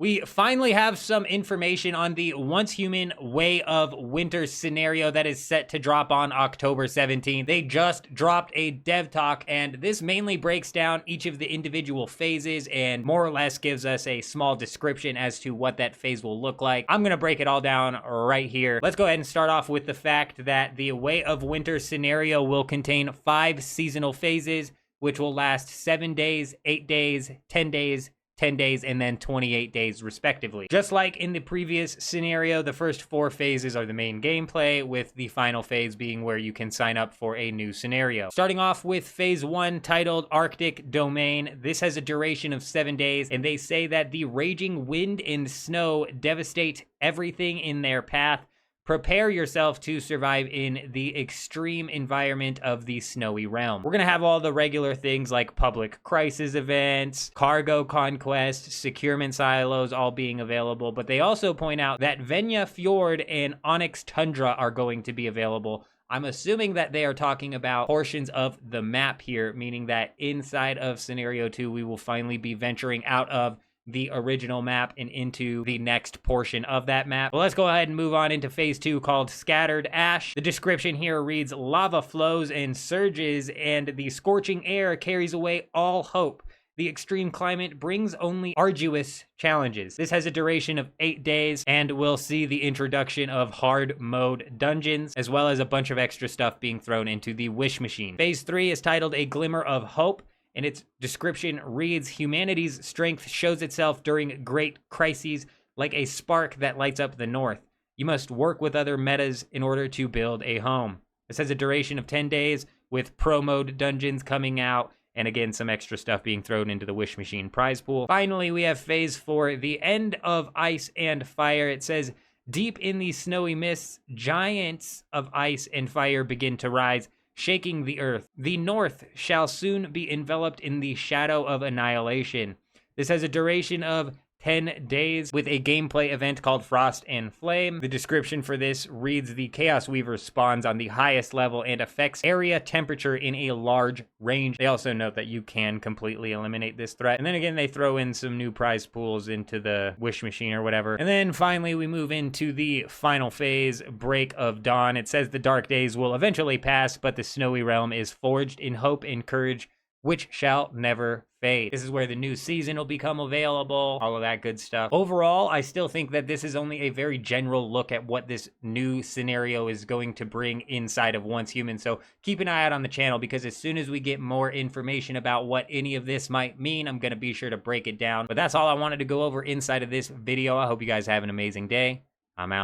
We finally have some information on the Once Human Way of Winter scenario that is set to drop on October 17th. They just dropped a dev talk, and this mainly breaks down each of the individual phases and more or less gives us a small description as to what that phase will look like. I'm gonna break it all down right here. Let's go ahead and start off with the fact that the Way of Winter scenario will contain 5 seasonal phases, which will last 7 days, 8 days, 10 days, 10 days, and then 28 days respectively. Just like in the previous scenario, the first 4 phases are the main gameplay, with the final phase being where you can sign up for a new scenario. Starting off with phase 1, titled Arctic Domain. This has a duration of 7 days, and they say that the raging wind and snow devastate everything in their path. Prepare yourself to survive in the extreme environment of the snowy realm. We're gonna have all the regular things like public crisis events, cargo conquest, securement silos all being available, but they also point out that Venya Fjord and Onyx Tundra are going to be available. I'm assuming that they are talking about portions of the map here, meaning that inside of Scenario 2, we will finally be venturing out of the original map and into the next portion of that map. Well, let's go ahead and move on into phase 2, called Scattered Ash. The description here reads, lava flows and surges, and the scorching air carries away all hope. The extreme climate brings only arduous challenges. This has a duration of 8 days, and we'll see the introduction of hard mode dungeons, as well as a bunch of extra stuff being thrown into the wish machine. Phase 3 is titled A Glimmer of Hope, and its description reads, humanity's strength shows itself during great crises like a spark that lights up the north. You must work with other metas in order to build a home. This has a duration of 10 days, with pro mode dungeons coming out, and again, some extra stuff being thrown into the wish machine prize pool. Finally, we have phase 4, the end of ice and fire. It says, deep in the snowy mists, giants of ice and fire begin to rise, shaking the earth. The north shall soon be enveloped in the shadow of annihilation. This has a duration of 10 days with a gameplay event called Frost and Flame. The description for this reads, the Chaos Weaver spawns on the highest level and affects area temperature in a large range. They also note that you can completely eliminate this threat. And then again, they throw in some new prize pools into the wish machine or whatever. And then finally, we move into the final phase, Break of Dawn. It says the dark days will eventually pass, but the snowy realm is forged in hope and courage, which shall never fade. This is where the new season will become available, all of that good stuff. Overall, I still think that this is only a very general look at what this new scenario is going to bring inside of Once Human, so keep an eye out on the channel, because as soon as we get more information about what any of this might mean, I'm gonna be sure to break it down. But that's all I wanted to go over inside of this video. I hope you guys have an amazing day. I'm out.